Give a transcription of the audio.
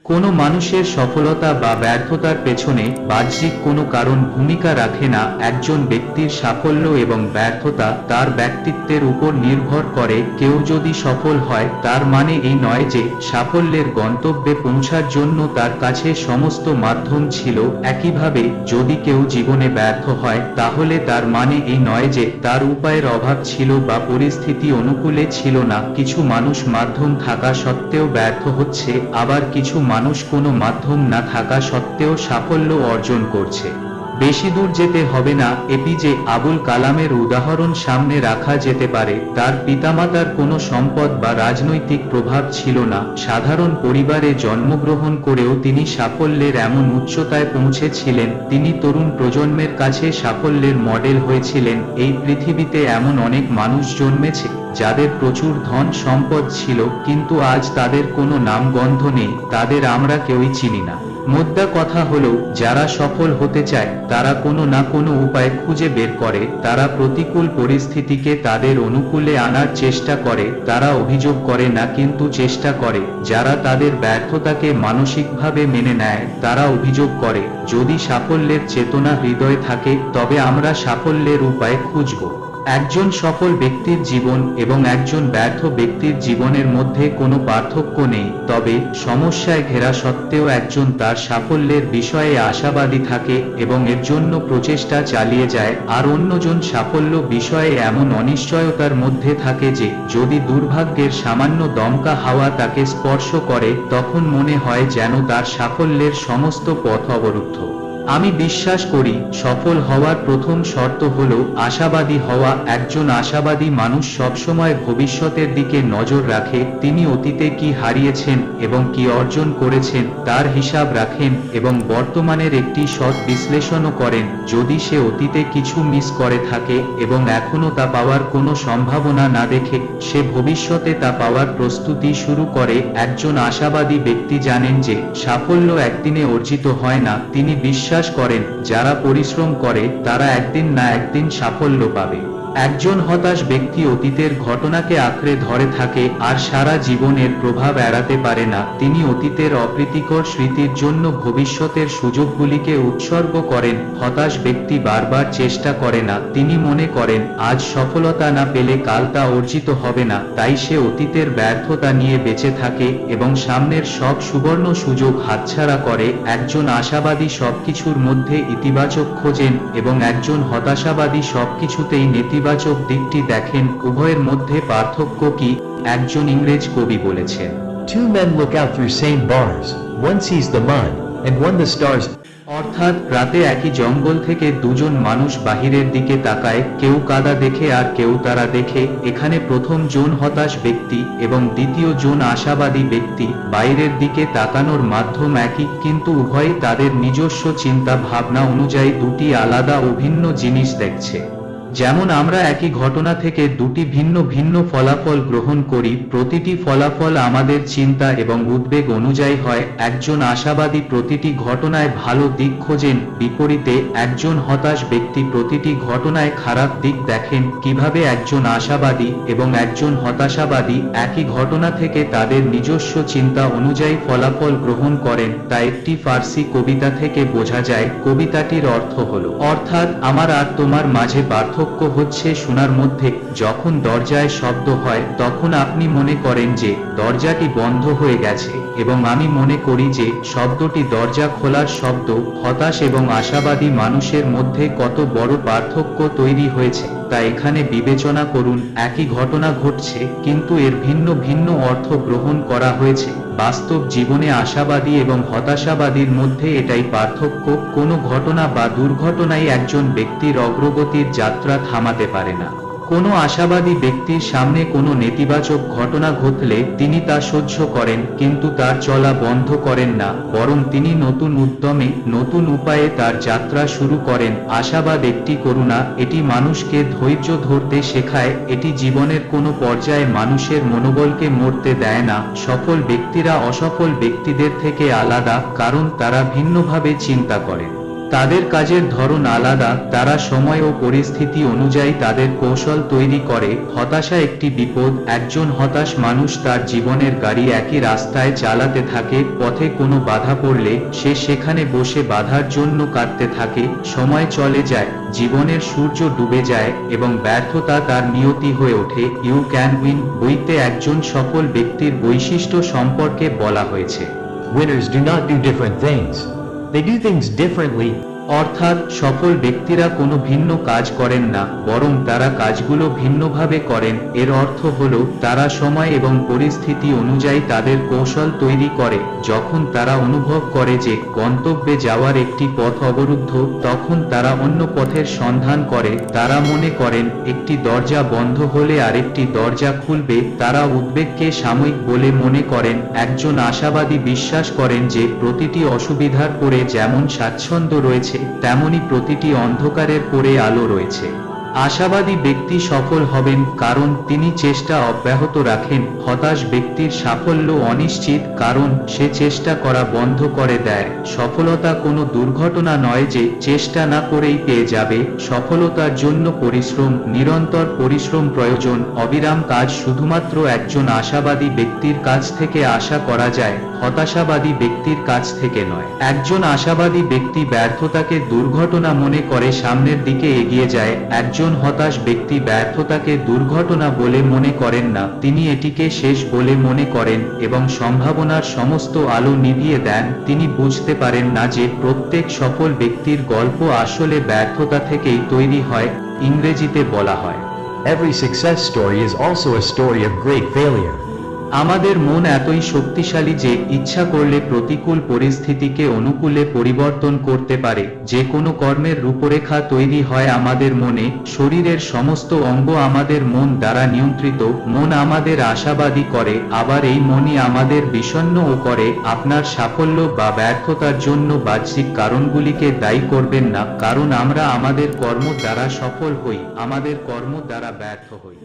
কোনো মানুষের সফলতা বা ব্যর্থতার পেছনে বাহ্যিক কোনো কারণ ভূমিকা রাখে না। একজন ব্যক্তির সাফল্য এবং ব্যর্থতা তার ব্যক্তিত্বের উপর নির্ভর করে। কেউ যদি সফল হয় তার মানে এই নয় যে সাফল্যের গন্তব্যে পৌঁছার জন্য তার কাছে সমস্ত মাধ্যম ছিল। একইভাবে যদি কেউ জীবনে ব্যর্থ হয় তাহলে তার মানে এই নয় যে তার উপায়ের অভাব ছিল বা পরিস্থিতি অনুকূলে ছিল না। কিছু মানুষ মাধ্যম থাকা সত্ত্বেও ব্যর্থ হচ্ছে, আবার কিছু মানুষ কোনো মাধ্যম না থাকা সত্ত্বেও সাফল্য অর্জন করছে। বেশি দূর যেতে হবে না, এপিজে আবুল কালামের উদাহরণ সামনে রাখা যেতে পারে। তার পিতামাতার কোনো সম্পদ বা রাজনৈতিক প্রভাব ছিল না। সাধারণ পরিবারে জন্মগ্রহণ করেও তিনি সাফল্যের এমন উচ্চতায় পৌঁছেছিলেন। তিনি তরুণ প্রজন্মের কাছে সাফল্যের মডেল হয়েছিলেন। এই পৃথিবীতে এমন অনেক মানুষ জন্মেছে যাদের প্রচুর ধন সম্পদ ছিল, কিন্তু আজ তাদের কোনো নামগন্ধ নেই, তাদের আমরা কেউই চিনি না। মোদ্দা কথা হলো, যারা সফল হতে চায় তারা কোনো না কোনো উপায় খুঁজে বের করে। তারা প্রতিকূল পরিস্থিতিকে তাদের অনুকূলে আনার চেষ্টা করে। তারা অভিযোগ করে না, কিন্তু চেষ্টা করে। যারা তাদের ব্যর্থতাকে মানসিকভাবে মেনে নেয় তারা অভিযোগ করে। যদি সাফল্যের চেতনা হৃদয়ে থাকে তবে আমরা সাফল্যের উপায় খুঁজব। একজন সফল ব্যক্তির জীবন এবং একজন ব্যর্থ ব্যক্তির জীবনের মধ্যে কোনো পার্থক্য নেই, তবে সমস্যায় ঘেরা সত্ত্বেও একজন তার সাফল্যের বিষয়ে আশাবাদী থাকে এবং এর জন্য প্রচেষ্টা চালিয়ে যায়, আর অন্যজন সাফল্য বিষয়ে এমন অনিশ্চয়তার মধ্যে থাকে যে যদি দুর্ভাগ্যের সামান্য দমকা হাওয়া তাকে স্পর্শ করে তখন মনে হয় যেন তার সাফল্যের সমস্ত পথ অবরুদ্ধ। আমি বিশ্বাস করি সফল হওয়ার প্রথম শর্ত হলো আশাবাদী হওয়া। একজন আশাবাদী মানুষ সবসময় ভবিষ্যতের দিকে নজর রাখে। তিনি অতীতে কি হারিয়েছেন এবং কি অর্জন করেছেন তার হিসাব রাখেন এবং বর্তমানের একটি সৎ বিশ্লেষণও করেন। যদি সে অতীতে কিছু মিস করে থাকে এবং এখনো তা পাওয়ার কোনো সম্ভাবনা না দেখে সে ভবিষ্যতে তা পাওয়ার প্রস্তুতি শুরু করে। একজন আশাবাদী ব্যক্তি জানেন যে সাফল্য একদিনে অর্জিত হয় না। তিনি বিশ্বাস করেন যারা পরিশ্রম করে তারা একদিন না একদিন সাফল্য পাবে। একজন হতাশ ব্যক্তি অতীতের ঘটনাকে আঁকড়ে ধরে থাকে আর সারা জীবনের প্রভাব এড়াতে পারে না। তিনি অতীতের অপ্রীতিকর স্মৃতির জন্য ভবিষ্যতের সুযোগগুলিকে উৎসর্গ করেন। হতাশ ব্যক্তি বারবার চেষ্টা করে না। তিনি মনে করেন আজ সফলতা না পেলে কাল তা অর্জিত হবে না, তাই সে অতীতের ব্যর্থতা নিয়ে বেঁচে থাকে এবং সামনের সব সুবর্ণ সুযোগ হাতছাড়া করে। একজন আশাবাদী সবকিছুর মধ্যে ইতিবাচক খোঁজেন এবং একজন হতাশাবাদী সবকিছুতেই নেতিবাচক দিকটি দেখেন। উভয়ের মধ্যে পার্থক্য কি? একজন ইংরেজ কবি বলেছেন, Two men look out through same bars, one sees the mud, and one the stars. অর্থাৎ রাতে একই জঙ্গল থেকে দুজন মানুষ বাহিরের দিকে তাকায়, কেউ কাদা দেখে আর কেউ তারা দেখে। এখানে প্রথম জন হতাশ ব্যক্তি এবং দ্বিতীয় জন আশাবাদী ব্যক্তি। বাইরের দিকে তাকানোর মাধ্যম একই, কিন্তু উভয়ই তাদের নিজস্ব চিন্তা ভাবনা অনুযায়ী দুটি আলাদা ও ভিন্ন জিনিস দেখছে। যেমন আমরা একই ঘটনা থেকে দুটি ভিন্ন ভিন্ন ফলাফল গ্রহণ করি, প্রতিটি ফলাফল আমাদের চিন্তা এবং উদ্বেগ অনুযায়ী হয়। একজন আশাবাদী প্রতিটি ঘটনায় ভালো দিক খোঁজেন, বিপরীতে একজন হতাশ ব্যক্তি প্রতিটি ঘটনায় খারাপ দিক দেখেন। কিভাবে একজন আশাবাদী এবং একজন হতাশাবাদী একই ঘটনা থেকে তাদের নিজস্ব চিন্তা অনুযায়ী ফলাফল গ্রহণ করেন তা একটি ফার্সি কবিতা থেকে বোঝা যায়। কবিতাটির অর্থ হলো, অর্থাৎ আমার আর তোমার মাঝে পার্থক্য হচ্ছে শোনার মধ্যে। যখন দরজায় শব্দ হয় তখন আপনি মনে করেন যে দরজাটি বন্ধ হয়ে গেছে এবং আমি মনে করি যে শব্দটি দরজা খোলার শব্দ। হতাশ এবং আশাবাদী মানুষের মধ্যে কত বড় পার্থক্য তৈরি হয়েছে তা এখানে বিবেচনা করুন। একই ঘটনা ঘটছে কিন্তু এর ভিন্ন ভিন্ন অর্থ গ্রহণ করা হয়েছে। বাস্তব জীবনে আশাবাদী এবং হতাশাবাদীর মধ্যে এটাই পার্থক্য। কোনো ঘটনা বা দুর্ঘটনাই একজন ব্যক্তির অগ্রগতির যাত্রা থামাতে পারে না। কোনো আশাবাদী ব্যক্তির সামনে কোনো নেতিবাচক ঘটনা ঘটলে তিনি তা সহ্য করেন, কিন্তু তার চলা বন্ধ করেন না, বরং তিনি নতুন উদ্যমে নতুন উপায়ে তার যাত্রা শুরু করেন। আশাবাদ একটি করুণা, এটি মানুষকে ধৈর্য ধরতে শেখায়। এটি জীবনের কোনো পর্যায়ে মানুষের মনোবলকে মরতে দেয় না। সফল ব্যক্তিরা অসফল ব্যক্তিদের থেকে আলাদা কারণ তারা ভিন্নভাবে চিন্তা করেন। তাদের কাজের ধরন আলাদা, তারা সময় ও পরিস্থিতি অনুযায়ী তাদের কৌশল তৈরি করে। হতাশা একটি বিপদ। একজন হতাশ মানুষ তার জীবনের গাড়ি একই রাস্তায় চালাতে থাকে, পথে কোনো বাধা পড়লে সে সেখানে বসে বাধার জন্য কাঁদতে থাকে। সময় চলে যায়, জীবনের সূর্য ডুবে যায় এবং ব্যর্থতা তার নিয়তি হয়ে ওঠে। ইউ ক্যান উইন বইতে একজন সফল ব্যক্তির বৈশিষ্ট্য সম্পর্কে বলা হয়েছে। Winners do not do different things. They do things differently. অর্থাৎ সফল ব্যক্তিরা কোনো ভিন্ন কাজ করেন না, বরং তারা কাজগুলো ভিন্নভাবে করেন। এর অর্থ হলো তারা সময় এবং পরিস্থিতি অনুযায়ী তাদের কৌশল তৈরি করে। যখন তারা অনুভব করে যে গন্তব্যে যাওয়ার একটি পথ অবরুদ্ধ, তখন তারা অন্য পথের সন্ধান করে। তারা মনে করেন একটি দরজা বন্ধ হলে আরেকটি দরজা খুলবে। তারা উদ্বেগকে সাময়িক বলে মনে করেন। একজন আশাবাদী বিশ্বাস করেন যে প্রতিটি অসুবিধার পরে যেমন স্বাচ্ছন্দ্য রয়েছে, তেমনি প্রতিটি অন্ধকারের পরে আলো রয়েছে। আশাবাদী ব্যক্তি সফল হবেন কারণ তিনি চেষ্টা অব্যাহত রাখেন। হতাশ ব্যক্তির সাফল্য অনিশ্চিত কারণ সে চেষ্টা করা বন্ধ করে দেয়। সফলতা কোনো দুর্ঘটনা নয় যে চেষ্টা না করেই পেয়ে যাবে। সফলতার জন্য পরিশ্রম, নিরন্তর পরিশ্রম প্রয়োজন। অবিরাম কাজ শুধুমাত্র একজন আশাবাদী ব্যক্তির কাছ থেকে আশা করা যায়, হতাশাবাদী ব্যক্তির কাছ থেকে নয়। একজন আশাবাদী ব্যক্তি ব্যর্থতাকে দুর্ঘটনা মনে করে সামনের দিকে এগিয়ে যায়। একজন হতাশ ব্যক্তি ব্যর্থতাকে দুর্ঘটনা বলে মনে করেন না, তিনি এটিকে শেষ বলে মনে করেন এবং সম্ভাবনার সমস্ত আলো নিভিয়ে দেন। তিনি বুঝতে পারেন না যে প্রত্যেক সফল ব্যক্তির গল্প আসলে ব্যর্থতা থেকেই তৈরি হয়। ইংরেজিতে বলা হয়, Every success story is also a story of great failure. আমাদের মন এতই শক্তিশালী যে ইচ্ছা করলে প্রতিকূল পরিস্থিতিকে অনুকূলে পরিবর্তন করতে পারে। যে কোনো কর্মের রূপরেখা তৈরি হয় আমাদের মনে। শরীরের সমস্ত অঙ্গ আমাদের মন দ্বারা নিয়ন্ত্রিত। মন আমাদের আশাবাদী করে, আবার এই মনই আমাদের বিষণ্ণও করে। আপনার সাফল্য বা ব্যর্থতার জন্য বাহ্যিক কারণগুলিকে দায়ী করবেন না, কারণ আমরা আমাদের কর্ম দ্বারা সফল হই, আমাদের কর্ম দ্বারা ব্যর্থ হই।